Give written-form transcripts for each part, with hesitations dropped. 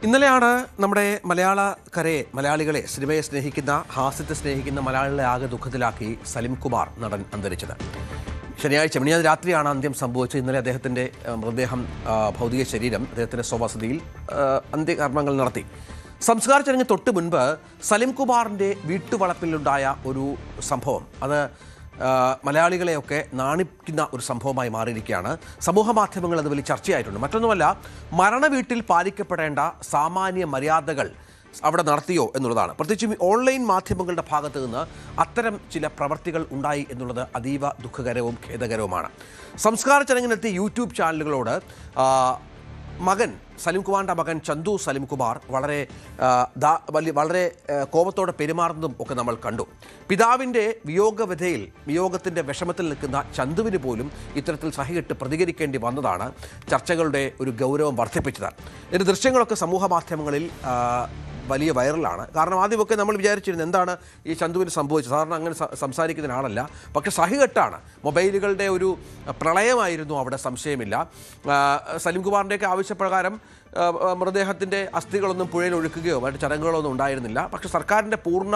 ഇന്നലെയാണ് നമ്മുടെ മലയാളികളെ സിനിമയെ സ്നേഹിക്കുന്ന ഹാസ്യത്തെ സ്നേഹിക്കുന്ന മലയാളികളെ ആകെ ദുഃഖത്തിലാക്കി സലിം കുമാർ നടൻ അന്തരിച്ചത്. മിനിഞ്ഞാന്ന് രാത്രിയാണ് അന്ത്യം സംഭവിച്ചത്. ഇന്നലെ അദ്ദേഹത്തിൻ്റെ മൃതദേഹം ഭൗതിക ശരീരം അദ്ദേഹത്തിൻ്റെ സ്വവസതിയിൽ അന്ത്യകർമ്മങ്ങൾ നടത്തി. സംസ്കാര ചടങ്ങിന് തൊട്ട് മുൻപ് സലിം കുമാറിൻ്റെ വീട്ടുവളപ്പിലുണ്ടായ ഒരു സംഭവം അത് മലയാളികളെയൊക്കെ നാണിക്കുന്ന ഒരു സംഭവമായി മാറിയിരിക്കുകയാണ്. സമൂഹ മാധ്യമങ്ങൾ അത് വലിയ ചർച്ചയായിട്ടുണ്ട്. മറ്റൊന്നുമല്ല, മരണവീട്ടിൽ പാലിക്കപ്പെടേണ്ട സാമാന്യ മര്യാദകൾ അവിടെ നടത്തിയോ എന്നുള്ളതാണ്. പ്രത്യേകിച്ചും ഓൺലൈൻ മാധ്യമങ്ങളുടെ ഭാഗത്തു നിന്ന് അത്തരം ചില പ്രവർത്തികൾ ഉണ്ടായി എന്നുള്ളത് അതീവ ദുഃഖകരവും ഖേദകരവുമാണ്. സംസ്കാര ചടങ്ങിനെത്തിയ യൂട്യൂബ് ചാനലുകളോട് മകൻ സലിം കുമാറിൻ്റെ മകൻ ചന്തു സലിം കുമാർ വളരെ കോപത്തോടെ പെരുമാറുന്നതും ഒക്കെ നമ്മൾ കണ്ടു. പിതാവിൻ്റെ വിയോഗത്തിൻ്റെ വിഷമത്തിൽ നിൽക്കുന്ന ചന്തുവിന് പോലും ഇത്തരത്തിൽ സഹികെട്ട് പ്രതികരിക്കേണ്ടി വന്നതാണ് ചർച്ചകളുടെ ഒരു ഗൗരവം വർദ്ധിപ്പിച്ചത്. ഇതിൻ്റെ ദൃശ്യങ്ങളൊക്കെ സമൂഹ മാധ്യമങ്ങളിൽ വലിയ വൈറലാണ്. കാരണം ആദ്യമൊക്കെ നമ്മൾ വിചാരിച്ചിരുന്നു എന്താണ് ഈ ചന്തുവിന് സംഭവിച്ചത്, സാധാരണ അങ്ങനെ സംസാരിക്കുന്ന ആളല്ല, പക്ഷെ സഹികെട്ടാണ്. മൊബൈലുകളുടെ ഒരു പ്രളയമായിരുന്നു അവിടെ, സംശയമില്ല. സലിം കുമാറിൻ്റെയൊക്കെ ആവശ്യപ്രകാരം മൃതദേഹത്തിൻ്റെ അസ്ഥികളൊന്നും പുഴയിൽ ഒഴുക്കുകയോ മറ്റു ചടങ്ങുകളൊന്നും ഉണ്ടായിരുന്നില്ല. പക്ഷേ സർക്കാരിൻ്റെ പൂർണ്ണ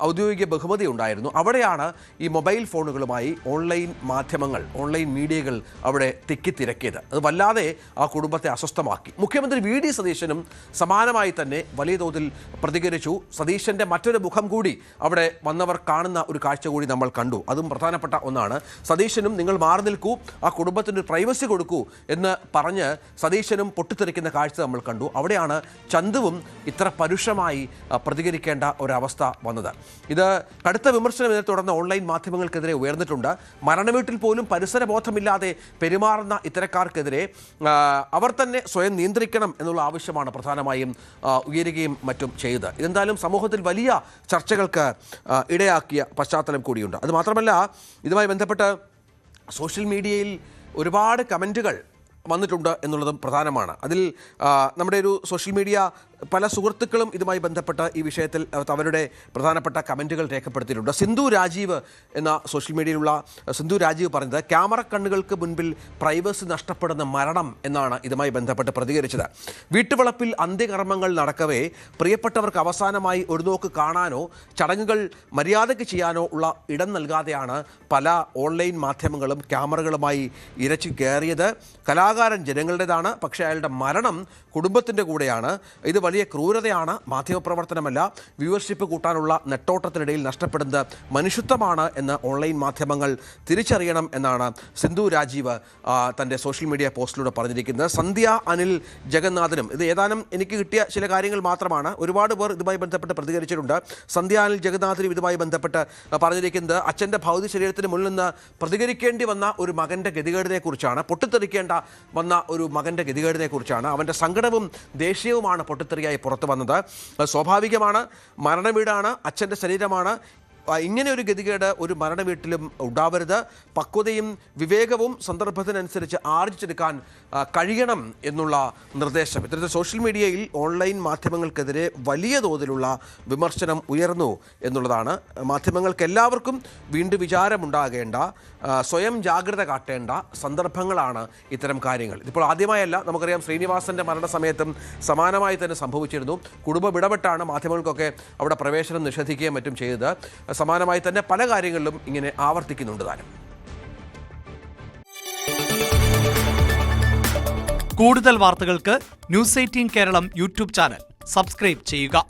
ഔദ്യോഗിക ബഹുമതി ഉണ്ടായിരുന്നു. അവിടെയാണ് ഈ മൊബൈൽ ഫോണുകളുമായി ഓൺലൈൻ മാധ്യമങ്ങൾ, ഓൺലൈൻ മീഡിയകൾ അവിടെ തിക്കിത്തിരക്കിയത്. അത് വല്ലാതെ ആ കുടുംബത്തെ അസ്വസ്ഥമാക്കി. മുഖ്യമന്ത്രി വി.ഡി. സതീശനും സമാനമായി തന്നെ വലിയ തോതിൽ പ്രതികരിച്ചു. സതീശൻ്റെ മറ്റൊരു മുഖം കൂടി അവിടെ വന്നവർ കാണുന്ന ഒരു കാഴ്ച കൂടി നമ്മൾ കണ്ടു. അതും പ്രധാനപ്പെട്ട ഒന്നാണ്. സതീശനും നിങ്ങൾ മാറി നിൽക്കൂ, ആ കുടുംബത്തിന് പ്രൈവസി കൊടുക്കൂ എന്ന് പറഞ്ഞ് സതീശനും പൊട്ടിത്തെറിക്കുന്ന കാഴ്ച നമ്മൾ കണ്ടു. അവിടെയാണ് ചന്തുവും ഇത്ര പരുഷമായി പ്രതികരിക്കേണ്ട ഒരവസ്ഥ വന്നത്. ഇത് കടുത്ത വിമർശനം ഇതിനെ തുടർന്ന് ഓൺലൈൻ മാധ്യമങ്ങൾക്കെതിരെ ഉയർന്നിട്ടുണ്ട്. മരണവീട്ടിൽ പോലും പരിസരബോധമില്ലാതെ പെരുമാറുന്ന ഇത്തരക്കാർക്കെതിരെ അവർ തന്നെ സ്വയം നിയന്ത്രിക്കണം എന്നുള്ള ആവശ്യമാണ് പ്രധാനമായും ഉയരുകയും മറ്റും ചെയ്തത്. ഇതെന്തായാലും സമൂഹത്തിൽ വലിയ ചർച്ചകൾക്ക് ഇടയാക്കിയ പശ്ചാത്തലം കൂടിയുണ്ട്. അതുമാത്രമല്ല, ഇതുമായി ബന്ധപ്പെട്ട് സോഷ്യൽ മീഡിയയിൽ ഒരുപാട് കമൻറ്റുകൾ വന്നിട്ടുണ്ട് എന്നുള്ളതും പ്രധാനമാണ്. അതിൽ നമ്മുടെ ഒരു സോഷ്യൽ മീഡിയ പല സുഹൃത്തുക്കളും ഇതുമായി ബന്ധപ്പെട്ട് ഈ വിഷയത്തിൽ അവരുടെ പ്രധാനപ്പെട്ട കമൻറ്റുകൾ രേഖപ്പെടുത്തിയിട്ടുണ്ട്. സിന്ധു രാജീവ് എന്ന സോഷ്യൽ മീഡിയയിലുള്ള സിന്ധു രാജീവ് പറഞ്ഞത്, ക്യാമറ കണ്ണുകൾക്ക് മുൻപിൽ പ്രൈവസി നഷ്ടപ്പെടുന്ന മരണം എന്നാണ് ഇതുമായി ബന്ധപ്പെട്ട് പ്രതികരിച്ചത്. വീട്ടുവളപ്പിൽ അന്ത്യകർമ്മങ്ങൾ നടക്കവേ പ്രിയപ്പെട്ടവർക്ക് അവസാനമായി ഒരു നോക്ക് കാണാനോ ചടങ്ങുകൾ മര്യാദയ്ക്ക് ചെയ്യാനോ ഉള്ള ഇടം നൽകാതെയാണ് പല ഓൺലൈൻ മാധ്യമങ്ങളും ക്യാമറകളുമായി ഇരച്ചു കയറിയത്. കലാകാരൻ ജനങ്ങളുടേതാണ്, പക്ഷേ അയാളുടെ മരണം കുടുംബത്തിൻ്റെ കൂടെയാണ്. ഇത് വലിയ ക്രൂരതയാണ്, മാധ്യമപ്രവർത്തനമല്ല. വ്യൂവർഷിപ്പ് കൂട്ടാനുള്ള നെട്ടോട്ടത്തിനിടയിൽ നഷ്ടപ്പെടുന്നത് മനുഷ്യത്വമാണ് എന്ന് ഓൺലൈൻ മാധ്യമങ്ങൾ തിരിച്ചറിയണം എന്നാണ് സിന്ധു രാജീവ് തൻ്റെ സോഷ്യൽ മീഡിയ പോസ്റ്റിലൂടെ പറഞ്ഞിരിക്കുന്നത്. സന്ധ്യ അനിൽ ജഗന്നാഥനും, ഇത് ഏതാനും എനിക്ക് കിട്ടിയ ചില കാര്യങ്ങൾ മാത്രമാണ്, ഒരുപാട് പേർ ഇതുമായി ബന്ധപ്പെട്ട് പ്രതികരിച്ചിട്ടുണ്ട്. സന്ധ്യ അനിൽ ജഗന്നാഥനും ഇതുമായി ബന്ധപ്പെട്ട് പറഞ്ഞിരിക്കുന്നത് അച്ഛൻ്റെ ഭൗതിക ശരീരത്തിന് മുന്നിൽ നിന്ന് പ്രതികരിക്കേണ്ടി വന്ന ഒരു മകൻ്റെ ഗതികേടിനെക്കുറിച്ചാണ്, പൊട്ടിത്തെറിക്കേണ്ട വന്ന ഒരു മകൻ്റെ ഗതികേടിനെക്കുറിച്ചാണ്. അവൻ്റെ സങ്കടവും ദേഷ്യവുമാണ് പൊട്ടിത്തെറിയായി പുറത്തു വന്നത്. സ്വാഭാവികമാണ്, മരണവീടാണ്, അച്ഛൻ്റെ ശരീരമാണ്. ഇങ്ങനെ ഒരു ഗതികേട് ഒരു മരണവീട്ടിലും ഉണ്ടാവരുത്. പക്വതയും വിവേകവും സന്ദർഭത്തിനനുസരിച്ച് ആർജിച്ചെടുക്കാൻ കഴിയണം എന്നുള്ള നിർദ്ദേശം. ഇത്തരത്തിൽ സോഷ്യൽ മീഡിയയിൽ ഓൺലൈൻ മാധ്യമങ്ങൾക്കെതിരെ വലിയ തോതിലുള്ള വിമർശനം ഉയർന്നു എന്നുള്ളതാണ്. മാധ്യമങ്ങൾക്ക് എല്ലാവർക്കും വീണ്ടും വിചാരമുണ്ടാകേണ്ട, സ്വയം ജാഗ്രത കാട്ടേണ്ട സന്ദർഭങ്ങളാണ് ഇത്തരം കാര്യങ്ങൾ. ഇതിപ്പോൾ ആദ്യമായല്ല, നമുക്കറിയാം ശ്രീനിവാസൻ്റെ മരണസമയത്തും സമാനമായി തന്നെ സംഭവിച്ചിരുന്നു. കുടുംബം ഇടപെട്ടാണ് മാധ്യമങ്ങൾക്കൊക്കെ അവിടെ പ്രവേശനം നിഷേധിക്കുകയും മറ്റും ചെയ്തത്. സമാനമായി തന്നെ പല കാര്യങ്ങളിലും ഇങ്ങനെ ആവർത്തിക്കുന്നുണ്ട് താനും. കൂടുതൽ വാർത്തകൾക്ക് news 18 Keralam YouTube channel subscribe ചെയ്യുക.